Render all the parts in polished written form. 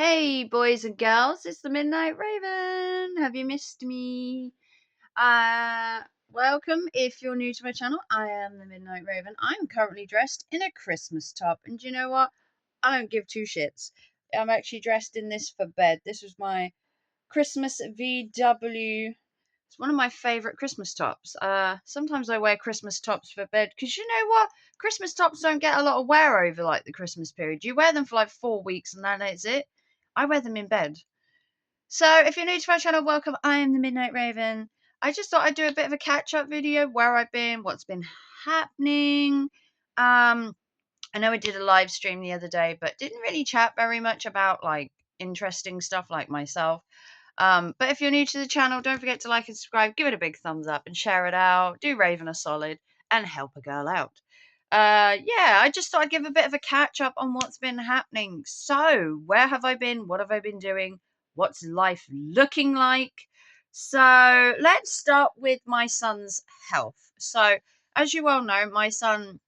Hey, boys and girls, it's the Midnight Raven. Have you missed me? Welcome. If you're new to my channel, I am the Midnight Raven. I'm currently dressed in a Christmas top, and do you know what? I don't give two shits. I'm actually dressed in this for bed. This was my Christmas VW. It's one of my favourite Christmas tops. Sometimes I wear Christmas tops for bed because you know what? Christmas tops don't get a lot of wear over like the Christmas period. You wear them for like 4 weeks and then it's it. I wear them in bed. So if you're new to my channel, welcome. I am the Midnight Raven. I just thought I'd do a bit of a catch-up video, where I've been, what's been happening. I know I did a live stream the other day, but didn't really chat very much about like interesting stuff like myself. But if you're new to the channel, don't forget to like and subscribe, give it a big thumbs up and share it out. Do Raven a solid and help a girl out. Yeah, I just thought I'd give a bit of a catch up on what's been happening. So, where have I been? What have I been doing? What's life looking like? So, let's start with my son's health. So, as you well know, my son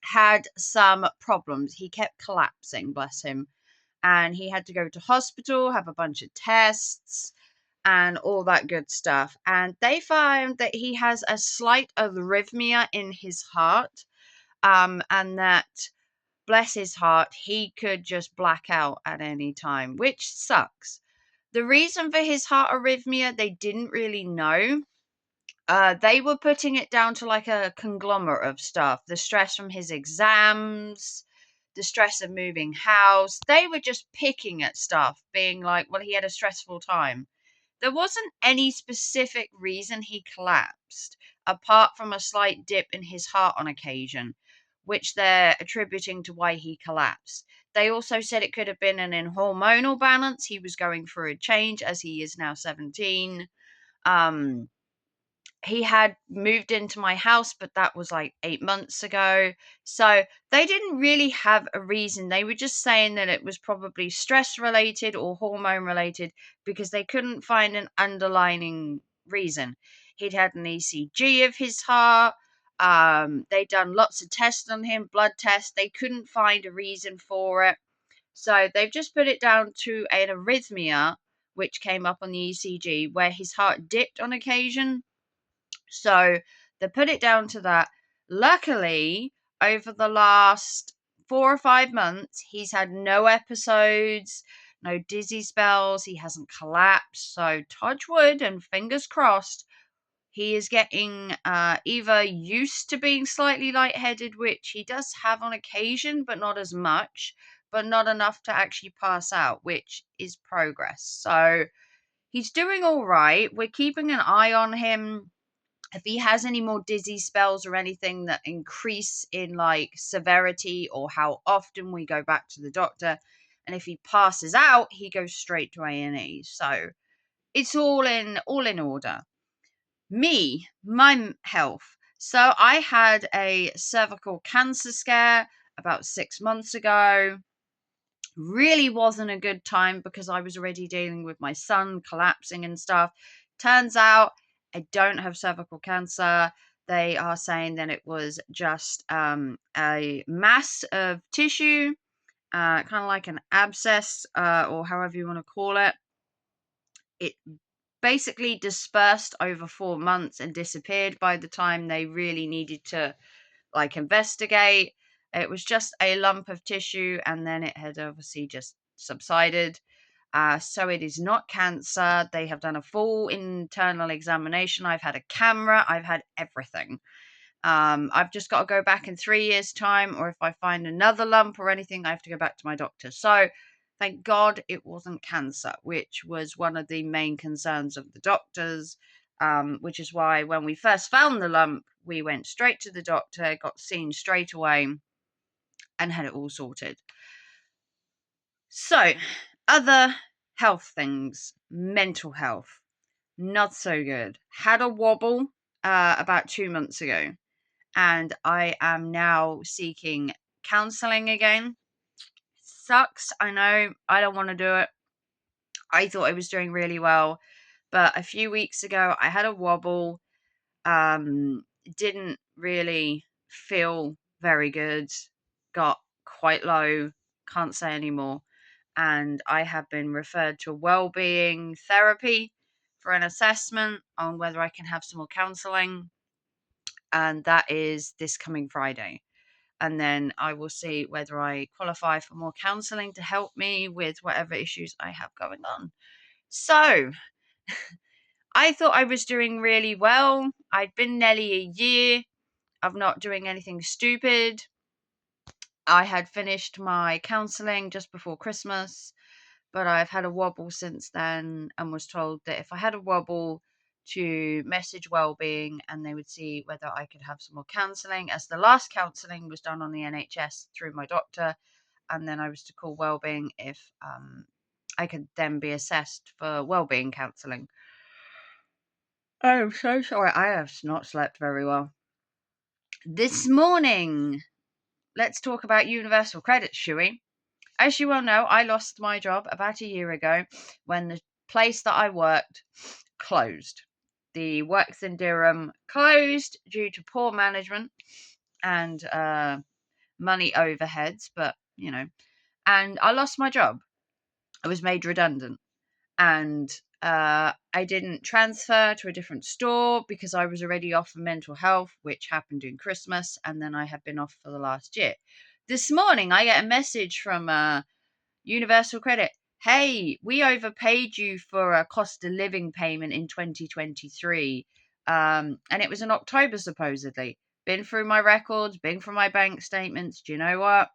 had some problems. He kept collapsing, bless him. And he had to go to hospital, have a bunch of tests and all that good stuff. And they found that he has a slight arrhythmia in his heart, and that, bless his heart, he could just black out at any time, which sucks. The reason for his heart arrhythmia, they didn't really know. They were putting it down to like a conglomerate of stuff. The stress from his exams, the stress of moving house. They were just picking at stuff, being like, well, he had a stressful time. There wasn't any specific reason he collapsed, apart from a slight dip in his heart on occasion, which they're attributing to why he collapsed. They also said it could have been an hormonal balance. He was going through a change as he is now 17. Um, he had moved into my house, but that was like 8 months ago. So they didn't really have a reason. They were just saying that it was probably stress related or hormone related because they couldn't find an underlying reason. He'd had an ECG of his heart. They'd done lots of tests on him, blood tests. They couldn't find a reason for it. So they've just put it down to an arrhythmia, which came up on the ECG, where his heart dipped on occasion. So they put it down to that. Luckily, over the last 4 or 5 months, he's had no episodes, no dizzy spells. He hasn't collapsed. So touch wood and fingers crossed. He is getting either used to being slightly lightheaded, which he does have on occasion, but not as much, but not enough to actually pass out, which is progress. So he's doing all right. We're keeping an eye on him. If he has any more dizzy spells or anything that increase in like severity or how often, we go back to the doctor. And if he passes out, he goes straight to A&E. So it's all in order. My health. So I had a cervical cancer scare about 6 months ago. Really wasn't a good time because I was already dealing with my son collapsing and stuff. Turns out I don't have cervical cancer. They are saying that it was just a mass of tissue, kind of like an abscess, or however you want to call it. It basically dispersed over 4 months and disappeared by the time they really needed to like investigate. It was just a lump of tissue and then it had obviously just subsided. So it is not cancer. They have done a full internal examination. I've had a camera. I've had everything. I've just got to go back in 3 years' time, or if I find another lump or anything, I have to go back to my doctor. So thank God it wasn't cancer, which was one of the main concerns of the doctors, which is why when we first found the lump, we went straight to the doctor, got seen straight away, and had it all sorted. So, other health things, mental health, not so good. Had a wobble about 2 months ago, and I am now seeking counseling again. Sucks, I know. I don't want to do it. I thought I was doing really well, but a few weeks ago I had a wobble. Didn't really feel very good. Got quite low. Can't say anymore. and I have been referred to wellbeing therapy for an assessment on whether I can have some more counselling, and that is this coming Friday. And then I will see whether I qualify for more counselling to help me with whatever issues I have going on. So, I thought I was doing really well. I'd been nearly a year of not doing anything stupid. I had finished my counselling just before Christmas, but I've had a wobble since then and was told that if I had a wobble to message wellbeing and they would see whether I could have some more counselling, as the last counselling was done on the NHS through my doctor, and then I was to call wellbeing if I could then be assessed for wellbeing counselling. I'm so sorry, I have not slept very well. This morning, let's talk about universal credit, shall we? As you all know, I lost my job about a year ago when the place that I worked closed. The Works in Durham closed due to poor management and money overheads, but and I lost my job. I was made redundant, and I didn't transfer to a different store because I was already off for mental health, which happened during Christmas, and then I have been off for the last year. This morning, I get a message from Universal Credit. Hey, we overpaid you for a cost of living payment in 2023. And it was in October, supposedly. Been through my records, been through my bank statements. Do you know what?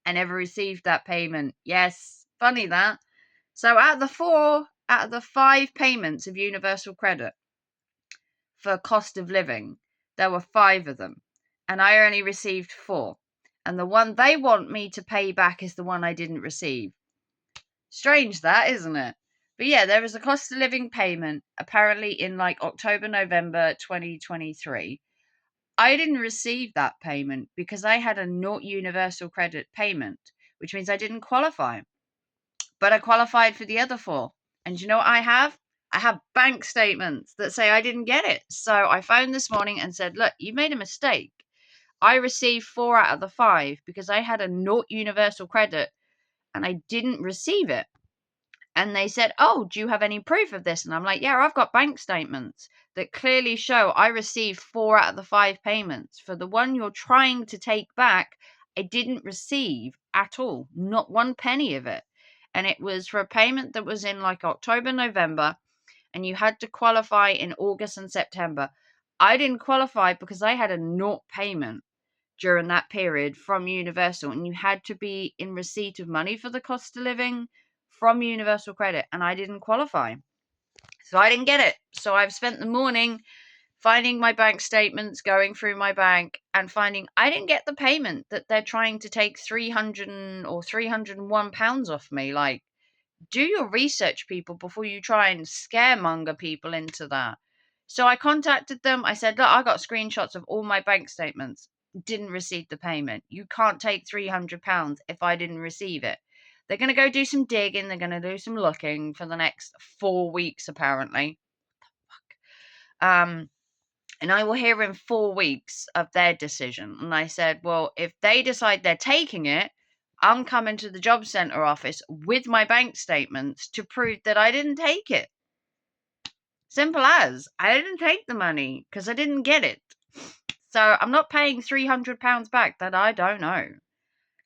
I never received that payment. Yes, funny that. So out of the 5 payments of Universal Credit for cost of living, there were 5 of them. And I only received 4. And the one they want me to pay back is the one I didn't receive. Strange that, isn't it? But yeah, there was a cost of living payment apparently in like October, November 2023. I didn't receive that payment because I had a not universal credit payment, which means I didn't qualify. But I qualified for the other 4. And you know what I have? I have bank statements that say I didn't get it. So I phoned this morning and said, look, you made a mistake. I received 4 out of the 5 because I had a not universal credit and I didn't receive it. And they said, oh, do you have any proof of this? And I'm like, yeah, I've got bank statements that clearly show I received 4 out of the 5 payments. For the one you're trying to take back, I didn't receive at all, not 1 penny of it. And it was for a payment that was in like October, November, and you had to qualify in August and September. I didn't qualify because I had a not payment during that period from Universal, and you had to be in receipt of money for the cost of living from Universal Credit, and I didn't qualify. So I didn't get it. So I've spent the morning finding my bank statements, going through my bank, and finding I didn't get the payment that they're trying to take £300 or £301 off me. Like, do your research, people, before you try and scaremonger people into that. So I contacted them. I said, look, I got screenshots of all my bank statements. Didn't receive the payment. You can't take £300 if I didn't receive it. They're going to go do some digging. They're going to do some looking for the next 4 weeks, apparently. And I will hear in 4 weeks of their decision. And I said, well, if they decide they're taking it, I'm coming to the job centre office with my bank statements to prove that I didn't take it. Simple as. I didn't take the money because I didn't get it. So I'm not paying £300 back that I don't know.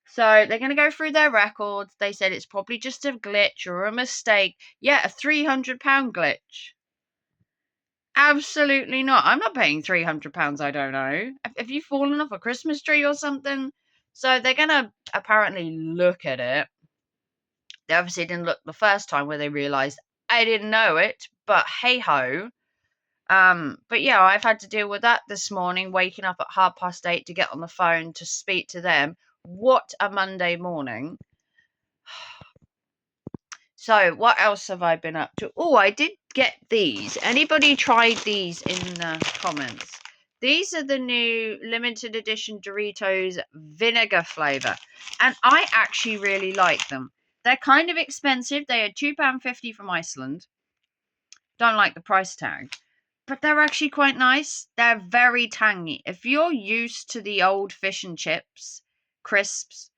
So they're going to go through their records. They said it's probably just a glitch or a mistake. Yeah, a £300 glitch. Absolutely not. I'm not paying £300 I don't know. Have you fallen off a Christmas tree or something? So they're going to apparently look at it. They obviously didn't look the first time where they realised I didn't know it, but hey-ho. But yeah, I've had to deal with that this morning, waking up at 8:30 to get on the phone to speak to them. What a Monday morning. So, what else have I been up to? Oh, I did get these. Anybody tried these in the comments? These are the new limited edition Doritos vinegar flavour. And I actually really like them. They're kind of expensive. They are £2.50 from Iceland. Don't like the price tag. But they're actually quite nice. They're very tangy. If you're used to the old fish and chips, crisps,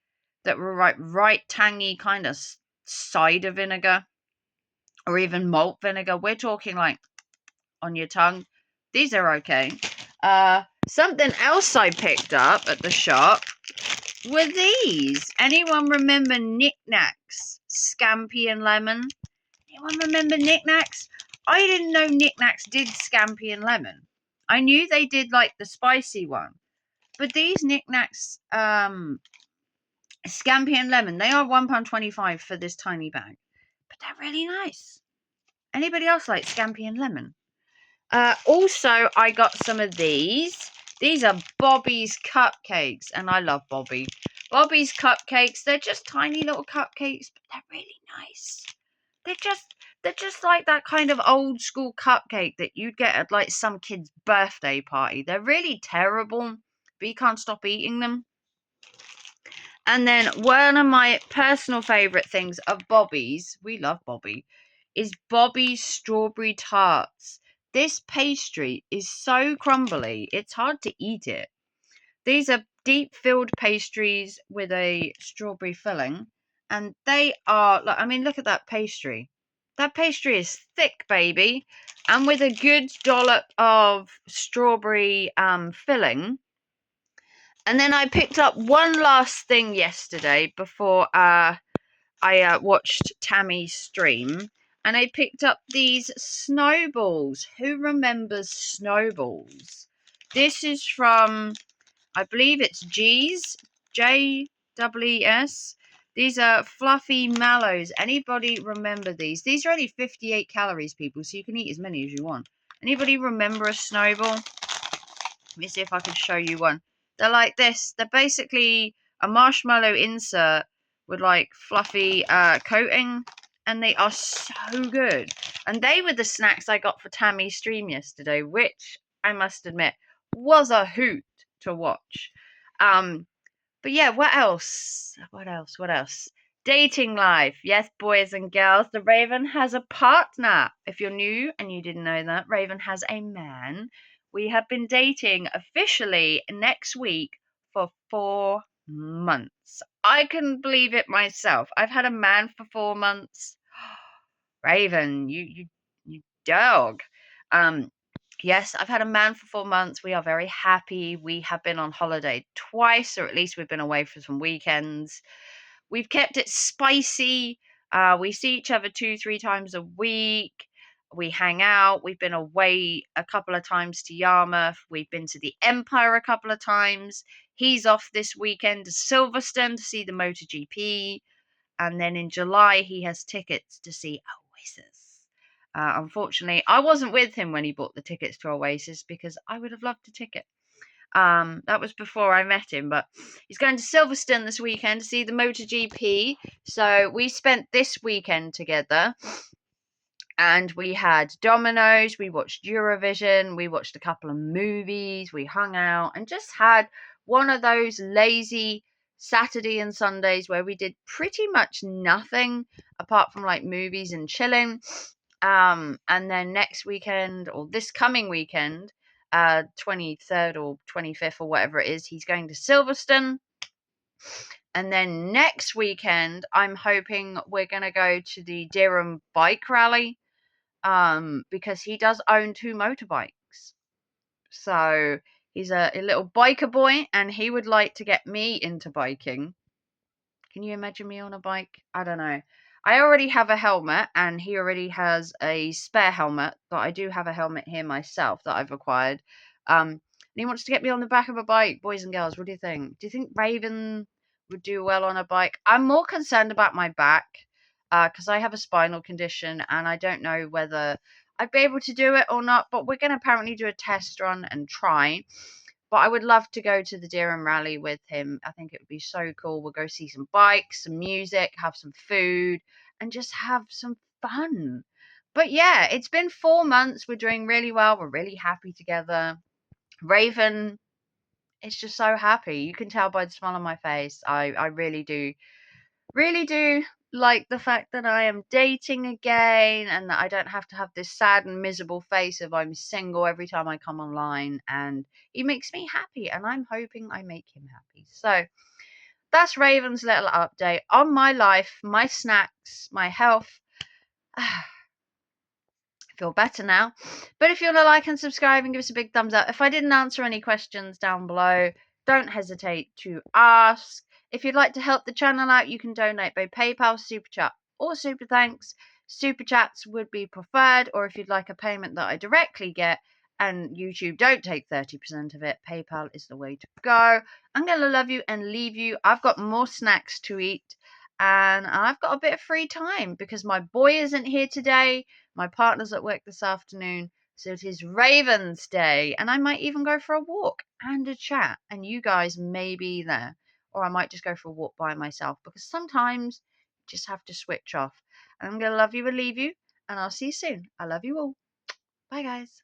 that were right tangy, kind of cider vinegar or even malt vinegar. We're talking like on your tongue. These are okay. Something else I picked up at the shop were these. Anyone remember Nik Naks Scampi and Lemon? Anyone remember Nik Naks? I didn't know Nik Naks did Scampi and Lemon. I knew they did like the spicy one. But these Nik Naks Scampi and Lemon, they are £1.25 for this tiny bag. But they're really nice. Anybody else like Scampi and Lemon? Also, I got some of these. These are Bobby's cupcakes, and I love Bobby. Bobby's cupcakes, they're just tiny little cupcakes, but they're really nice. They're just like that kind of old school cupcake that you'd get at like some kid's birthday party. They're really terrible, but you can't stop eating them. And then one of my personal favourite things of Bobby's, we love Bobby, is Bobby's strawberry tarts. This pastry is so crumbly, it's hard to eat it. These are deep filled pastries with a strawberry filling, and they are, I mean, look at that pastry. That pastry is thick, baby, and with a good dollop of strawberry filling. And then I picked up one last thing yesterday before I watched Tammy's stream, and I picked up these snowballs. Who remembers snowballs? This is from, I believe it's G's, JWS. These are fluffy mallows. Anybody remember these? These are only 58 calories, people, so you can eat as many as you want. Anybody remember a snowball? Let me see if I can show you one. They're like this. They're basically a marshmallow insert with like fluffy coating, and they are so good. And they were the snacks I got for Tammy's stream yesterday, which I must admit was a hoot to watch. But yeah, what else? What else? Dating life. Yes, boys and girls, the Raven has a partner. If you're new and you didn't know that, Raven has a man. We have been dating officially next week for 4 months. I couldn't believe it myself. I've had a man for 4 months. Raven, you dog. Yes, I've had a man for 4 months. We are very happy. We have been on holiday twice, or at least we've been away for some weekends. We've kept it spicy. We see each other 2-3 times a week. We hang out. We've been away a couple of times to Yarmouth. We've been to the Empire a couple of times. He's off this weekend to Silverstone to see the MotoGP. And then in July, he has tickets to see Oasis. Unfortunately, I wasn't with him when he bought the tickets to Oasis because I would have loved a ticket. That was before I met him, but he's going to Silverstone this weekend to see the MotoGP. So we spent this weekend together, and we had Domino's, we watched Eurovision, we watched a couple of movies, we hung out, and just had one of those lazy Saturday and Sundays where we did pretty much nothing apart from like movies and chilling. And then next weekend, or this coming weekend, 23rd or 25th or whatever it is, he's going to Silverstone. And then next weekend, I'm hoping we're going to go to the Durham bike rally, because he does own 2 motorbikes. So he's a little biker boy, and he would like to get me into biking. Can you imagine me on a bike? I don't know. I already have a helmet, and he already has a spare helmet. But I do have a helmet here myself that I've acquired. And he wants to get me on the back of a bike. Boys and girls, what do you think? Do you think Raven would do well on a bike? I'm more concerned about my back, because I have a spinal condition, and I don't know whether I'd be able to do it or not. But we're going to apparently do a test run and try. But I would love to go to the Durham rally with him. I think it would be so cool. We'll go see some bikes, some music, have some food, and just have some fun. But yeah, it's been 4 months. We're doing really well. We're really happy together. Raven is just so happy. You can tell by the smile on my face. I really do like the fact that I am dating again, and that I don't have to have this sad and miserable face of I'm single every time I come online, and he makes me happy, and I'm hoping I make him happy. So that's Raven's little update on my life, my snacks, my health. I feel better now. But if you want to like and subscribe and give us a big thumbs up. If I didn't answer any questions down below, don't hesitate to ask. If you'd like to help the channel out, you can donate by PayPal, Super Chat, or Super Thanks. Super Chats would be preferred, or if you'd like a payment that I directly get and YouTube don't take 30% of it, PayPal is the way to go. I'm going to love you and leave you. I've got more snacks to eat, and I've got a bit of free time because my boy isn't here today. My partner's at work this afternoon, so it is Raven's day, and I might even go for a walk and a chat, and you guys may be there. Or I might just go for a walk by myself, because sometimes you just have to switch off. And I'm going to love you and leave you, and I'll see you soon. I love you all. Bye, guys.